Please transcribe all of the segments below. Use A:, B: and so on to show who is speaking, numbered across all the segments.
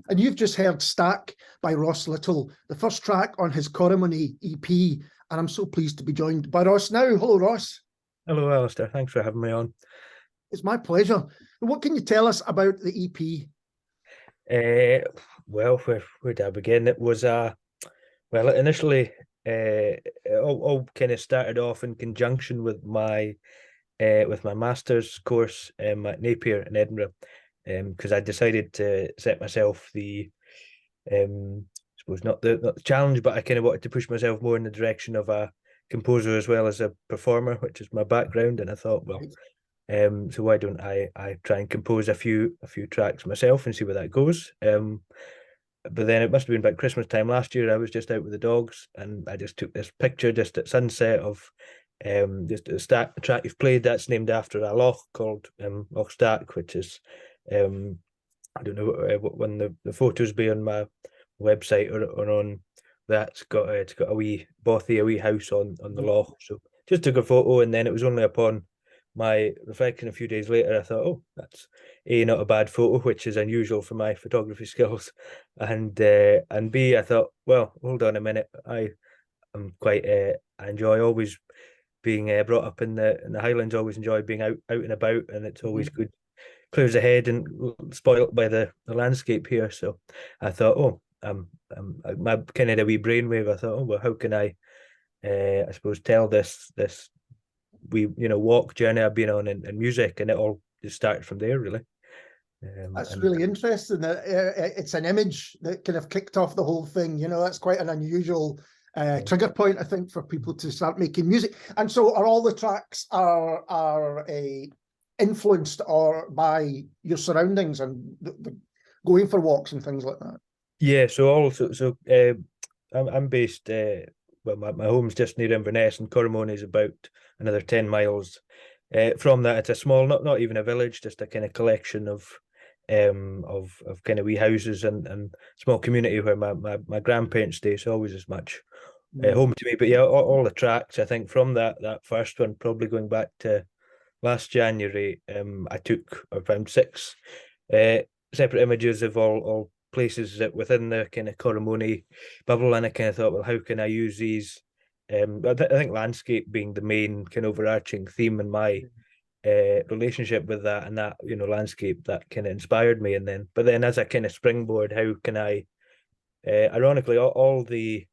A: And you've just heard Stack by Ross Little, the first track on his Corrimony EP. And I'm so pleased to be joined by Ross now. Hello, Ross.
B: Hello, Alistair. Thanks for having me on.
A: It's my pleasure. What can you tell us about the EP?
B: Well, where did I begin? It was initially all kind of started off in conjunction with my master's course at Napier in Edinburgh, because I decided to set myself the suppose not the challenge, but I kind of wanted to push myself more in the direction of a composer as well as a performer, which is my background. And I thought, well, so why don't I try and compose a few tracks myself and see where that goes. But then it must have been about Christmas time last year. I was just out with the dogs and I just took this picture just at sunset of just a track you've played that's named after a loch called Loch Stack, which is I don't know when the photos be on my website or on that. It's got a wee bothy, a wee house on the loch. So just took a photo, and then it was only upon my reflection a few days later I thought, oh, that's not a bad photo, which is unusual for my photography skills, and B, I thought, well, hold on a minute, I enjoy always being brought up in the Highlands, always enjoy being out and about, and it's always good, clears the head and spoilt by the landscape here. So I thought, my kind of a wee brainwave, I thought, oh, well, how can I suppose tell this walk journey I've been on in music, and it all just started from there, really.
A: That's really interesting. It's an image that kind of kicked off the whole thing. That's quite an unusual trigger point, I think, for people to start making music. And so, are all the tracks are influenced or by your surroundings and the going for walks and things like that?
B: Yeah. So I'm based. My home's just near Inverness, and Corrimony is about another 10 miles from that. It's a small, not even a village, just a kind of collection of kind of wee houses and small community where my grandparents stay. So always as much home to me. But yeah, all the tracks, I think, from that first one, probably going back to last January, I found 6 separate images of all places that within the kind of Corrimony bubble, and I kind of thought, well, how can I use these? I think landscape being the main kind of overarching theme in my relationship with that, and that landscape that kind of inspired me. But then as a kind of springboard, how can I? Ironically, all the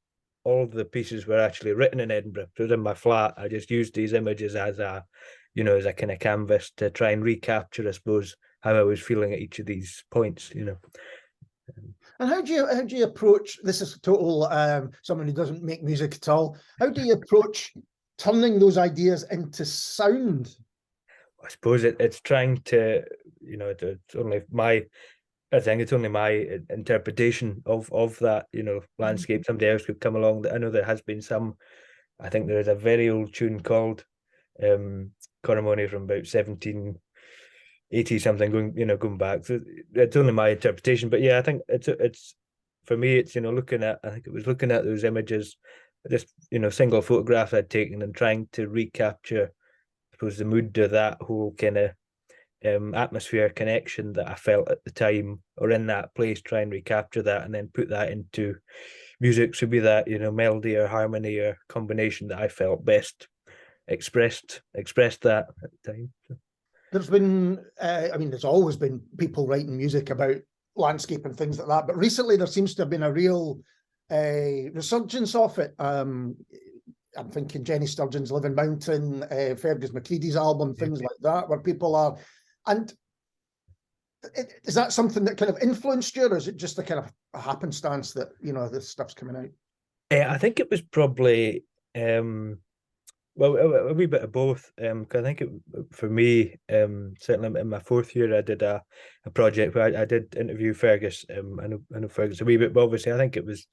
B: pieces were actually written in Edinburgh. So it was in my flat. I just used these images as a kind of canvas to try and recapture, I suppose, how I was feeling at each of these points.
A: And how do you approach this? Is total someone who doesn't make music at all. How do you approach turning those ideas into sound?
B: I suppose it's trying to, it's only my interpretation of that, landscape. Somebody else could come along. I know there has been some. I think there is a very old tune called Corrimony from about 1780 something, going back. So it's only my interpretation, but yeah, I think it's for me, it's looking at those images, just single photographs I'd taken, and trying to recapture, I suppose, the mood of that whole kind of atmosphere connection that I felt at the time or in that place. Try and recapture that and then put that into music. So be that melody or harmony or combination that I felt best expressed that at the time. So.
A: There's been, there's always been people writing music about landscape and things like that, but recently there seems to have been a real resurgence of it. I'm thinking Jenny Sturgeon's Living Mountain, Fergus McCready's album, things like that, where people are. And is that something that kind of influenced you, or is it just a kind of a happenstance that this stuff's coming out?
B: I think it was probably a wee bit of both. Cause I think for me, certainly in my 4th year, I did a project where I did interview Fergus. I know Fergus a wee bit, but obviously I think it was,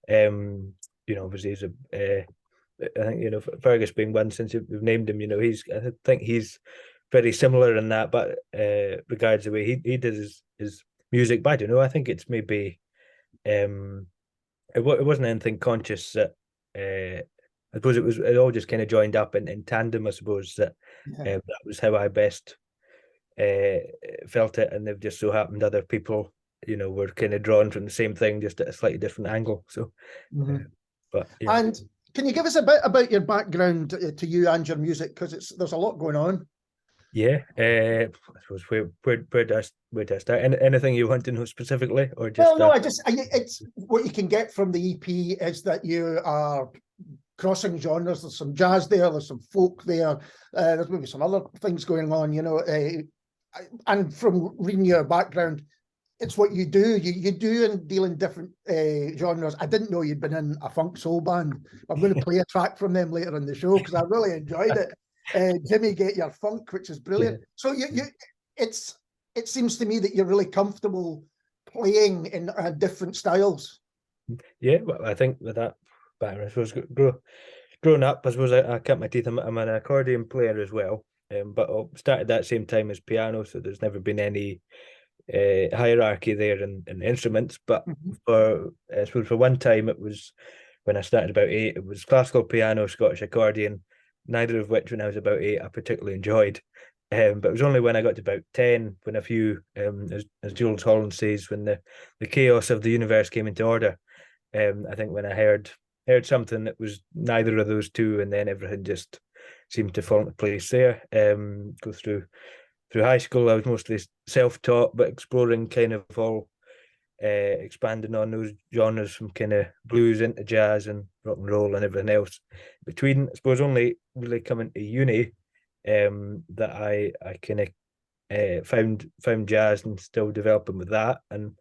B: obviously he's I think Fergus being one, since we've named him, I think he's very similar in that, but regards the way he did his music. But I don't know, I think it's maybe it wasn't anything conscious that I suppose it all just kind of joined up in tandem, I suppose, that that was how I best felt it, and they've just so happened other people you know, we're kind of drawn from the same thing, just at a slightly different angle. So, but yeah.
A: And can you give us a bit about your background to you and your music? Because there's a lot going on.
B: Yeah, I suppose where do I start? Anything you want to know specifically, or
A: Well,
B: just
A: no, it's what you can get from the EP is that you are crossing genres. There's some jazz there, there's some folk there, there's maybe some other things going on, you know. And from reading your background, it's what you do. You do and deal in different genres. I didn't know you'd been in a funk soul band. I'm going to play a track from them later in the show because I really enjoyed it. Jimmy, Get Your Funk, which is brilliant. Yeah. So it seems to me that you're really comfortable playing in different styles.
B: Yeah, well, I think with that background, I suppose growing up, I suppose I cut my teeth. I'm an accordion player as well, but I started that same time as piano, so there's never been any hierarchy there in instruments. But I suppose for one time, it was when I started about 8, it was classical piano, Scottish accordion, neither of which when I was about 8 I particularly enjoyed. But it was only when I got to about 10 when a few, as Jules Holland says, when the chaos of the universe came into order. I think when I heard something that was neither of those two, and then everything just seemed to fall into place there. Go through high school, I was mostly self-taught, but exploring kind of all, expanding on those genres from kind of blues into jazz and rock and roll and everything else. Between, I suppose, only really coming to uni, that I kind of found jazz and still developing with that, and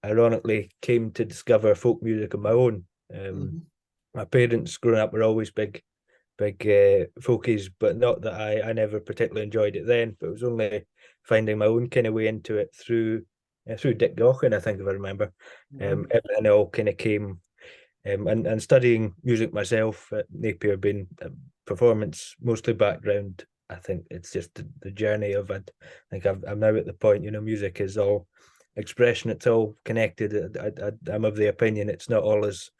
B: ironically came to discover folk music on my own. My parents growing up were always big folkies, but not that I never particularly enjoyed it then, but it was only finding my own kind of way into it through Dick Gaughan, I think, if I remember. Everything all kind of came, and studying music myself at Napier, being a performance mostly background. I think it's just the journey of it. I think I'm now at the point, you know, music is all expression, it's all connected. I'm of the opinion it's not all as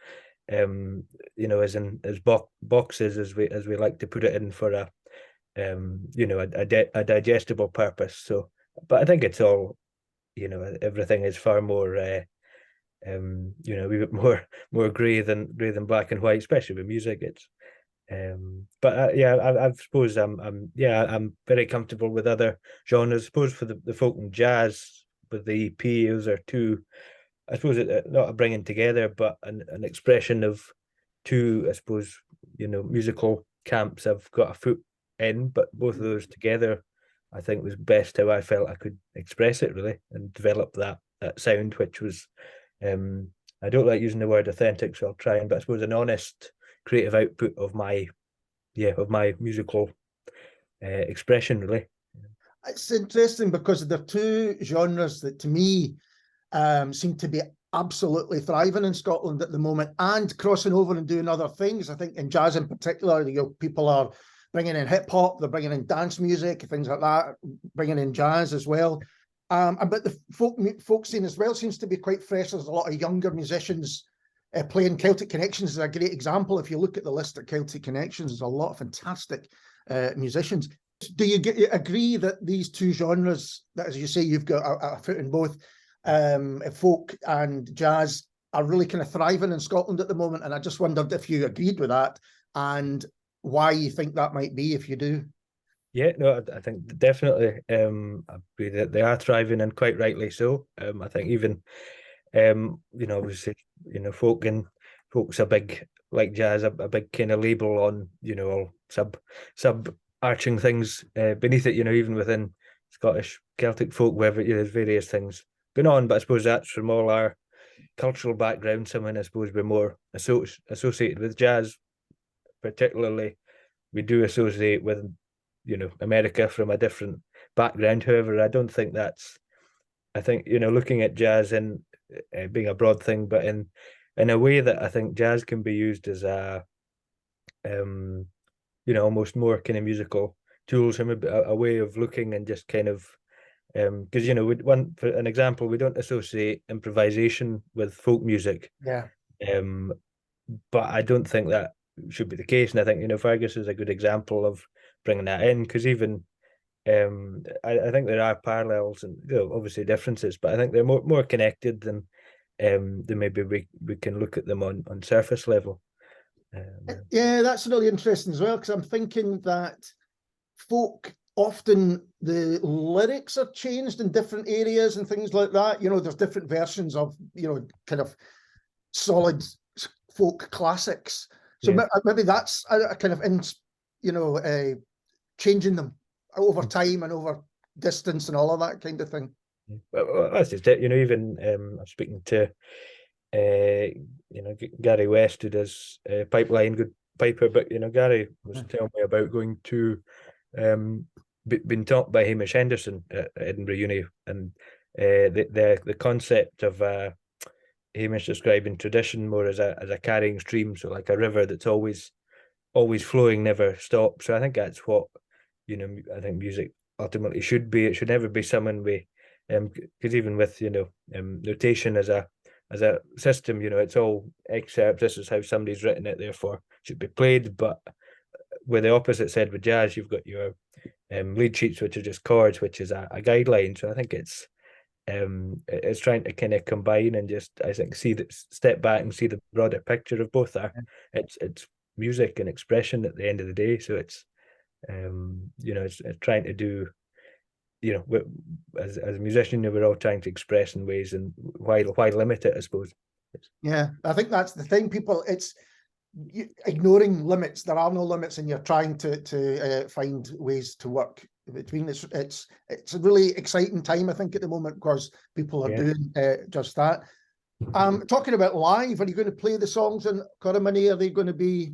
B: you know, as boxes as we like to put it in for a you know, a digestible purpose. So, but I think it's all, you know, everything is far more you know, a wee bit more grey than black and white, especially with music. It's but yeah, I suppose I'm very comfortable with other genres. I suppose for the folk and jazz with the EP, those are two, I suppose, not a bringing together, but an expression of two, I suppose, you know, musical camps I've got a foot in, but both of those together, I think, was best how I felt I could express it, really, and develop that sound, which was, I don't like using the word authentic, so I'll try and, but I suppose an honest creative output of my musical expression, really.
A: It's interesting because there are two genres that to me seem to be absolutely thriving in Scotland at the moment and crossing over and doing other things. I think in jazz in particular, you know, people are bringing in hip hop, they're bringing in dance music, things like that, bringing in jazz as well. But the folk scene as well seems to be quite fresh. There's a lot of younger musicians playing. Celtic Connections is a great example. If you look at the list of Celtic Connections, there's a lot of fantastic musicians. Do you agree that these two genres, that, as you say, you've got a foot in both, folk and jazz, are really kind of thriving in Scotland at the moment? And I just wondered if you agreed with that and why you think that might be, if you do.
B: Yeah, no, I think definitely I agree that they are thriving, and quite rightly so. I think even you know, obviously, you know, folk's a big, like jazz, a big kind of label on, you know, all sub arching things beneath it, you know, even within Scottish Celtic folk, wherever, you know, there's various things going on. But I suppose that's from all our cultural background, someone I suppose we're more associated with jazz, particularly we do associate with, you know, America from a different background. However, I don't think that's, I think, you know, looking at jazz and being a broad thing, but in a way that I think jazz can be used as a you know, almost more kind of musical tools, from a way of looking, and just kind of because, you know, for an example, we don't associate improvisation with folk music.
A: Yeah.
B: But I don't think that should be the case, and I think, you know, Fergus is a good example of bringing that in, because even I think there are parallels and, you know, obviously differences, but I think they're more connected than maybe we can look at them on surface level.
A: Yeah, that's really interesting as well, because I'm thinking that folk, often the lyrics are changed in different areas and things like that. You know, there's different versions of, you know, kind of solid folk classics. So
B: Yeah.
A: maybe that's a kind of, you know, changing them over time and over distance and all of that kind of thing.
B: Well, that's just it. You know, even I'm speaking to you know, Gary West, who does Pipeline, good piper, but you know, Gary was telling me about going to been taught by Hamish Henderson at Edinburgh Uni, and the concept of Hamish describing tradition more as a carrying stream, so like a river that's always flowing, never stops. So I think that's what, you know, I think music ultimately should be. It should never be someone we, because even with, you know, notation as a system, you know, it's all excerpts. This is how somebody's written it, therefore it should be played. But with the opposite said with jazz, you've got your lead sheets, which are just chords, which is a guideline. So I think it's trying to kind of combine and just, I think, step back and see the broader picture of both. It's music and expression at the end of the day. So it's you know, it's trying to do, you know, as a musician, you know, we're all trying to express in ways, and why limit it, I suppose.
A: Yeah, I think that's the thing. People, it's ignoring limits. There are no limits, and you're trying to find ways to work between. It's a really exciting time, I think, at the moment, because people are doing just that. Talking about live, are you going to play the songs in Coromany? Are they going to be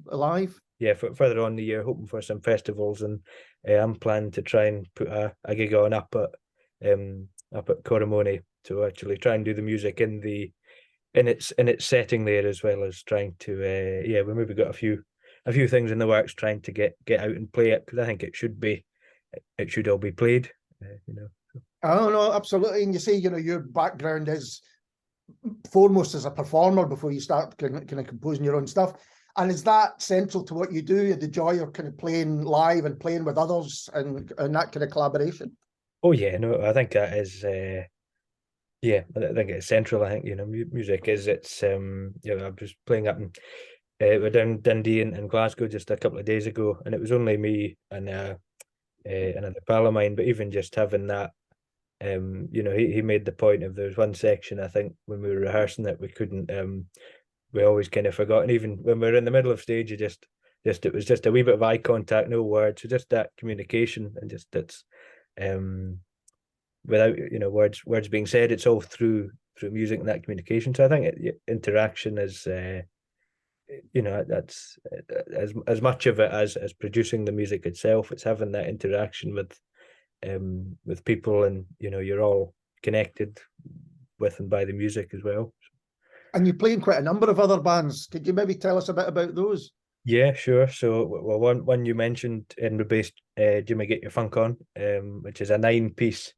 A: live?
B: Yeah, further on the year, hoping for some festivals, and I'm planning to try and put a gig on up at Coromony to actually try and do the music in its setting there, as well as trying to we maybe got a few things in the works, trying to get out and play it, because I think it should all be played, you know.
A: Oh no, absolutely. And you say, you know, your background is foremost as a performer before you start kind of composing your own stuff. And is that central to what you do? The joy of kind of playing live and playing with others and that kind of collaboration?
B: Oh yeah, no, I think that is yeah, I think it's central. I think, you know, music is, it's you know, I was playing up in we're down Dundee and Glasgow just a couple of days ago, and it was only me and another pal of mine, but even just having that, you know, he made the point of, there was one section, I think, when we were rehearsing, that we couldn't we always kind of forgot, and even when we were in the middle of stage, it was just a wee bit of eye contact, no words, so just that communication, and just it's without, you know, words being said, it's all through music and that communication. So I think interaction is you know, that's as much of it as producing the music itself. It's having that interaction with people, and you know, you're all connected with and by the music as well.
A: And you play in quite a number of other bands. Could you maybe tell us a bit about those?
B: Yeah, sure. So, well, one you mentioned, Edinburgh-based Jimmy Get Your Funk On, which is a 9-piece,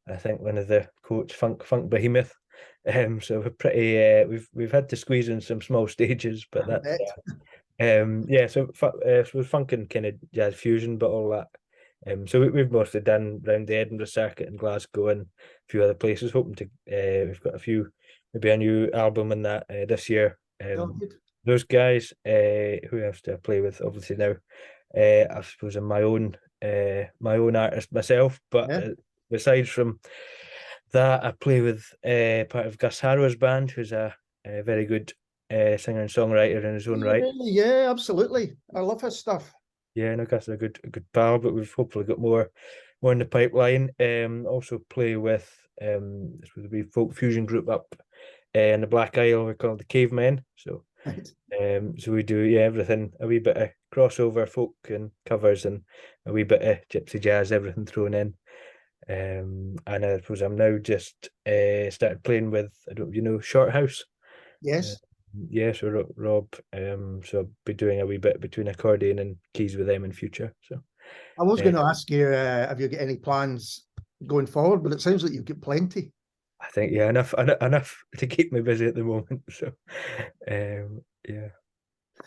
B: I think, one of the quotes, funk behemoth. So we're pretty we've had to squeeze in some small stages, but that's yeah. So so funk and kind of jazz fusion, but all that. So we've mostly done around the Edinburgh circuit and Glasgow and a few other places. Hoping to we've got maybe a new album in that this year. Those guys. Who else do I play with? Obviously now, I suppose I'm my own artist myself. But besides from that, I play with part of Gus Harrow's band, who's a very good singer and songwriter in his own right.
A: Really? Yeah, absolutely. I love his stuff.
B: Yeah, no, Gus is a good pal, but we've hopefully got more in the pipeline. Also play with this was a wee folk fusion group up in the Black Isle. We're called the Cavemen. So so we do everything, a wee bit of crossover folk and covers, and a wee bit of gypsy jazz, everything thrown in. And I suppose I'm now just started playing with, I don't know, you know, Short House.
A: Yes.
B: Yeah, so Rob, so I'll be doing a wee bit between accordion and keys with them in future. So
A: I was going to ask you, have you got any plans going forward? But it sounds like you've got plenty.
B: I think enough to keep me busy at the moment. So yeah.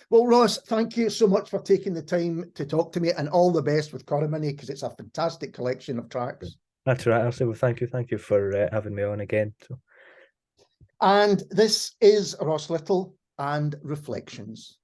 A: Well, Ross, thank you so much for taking the time to talk to me, and all the best with Corrimony, because it's a fantastic collection of tracks.
B: That's right. I'll say, well, thank you for having me on again. So.
A: And this is Ross Little and Reflections.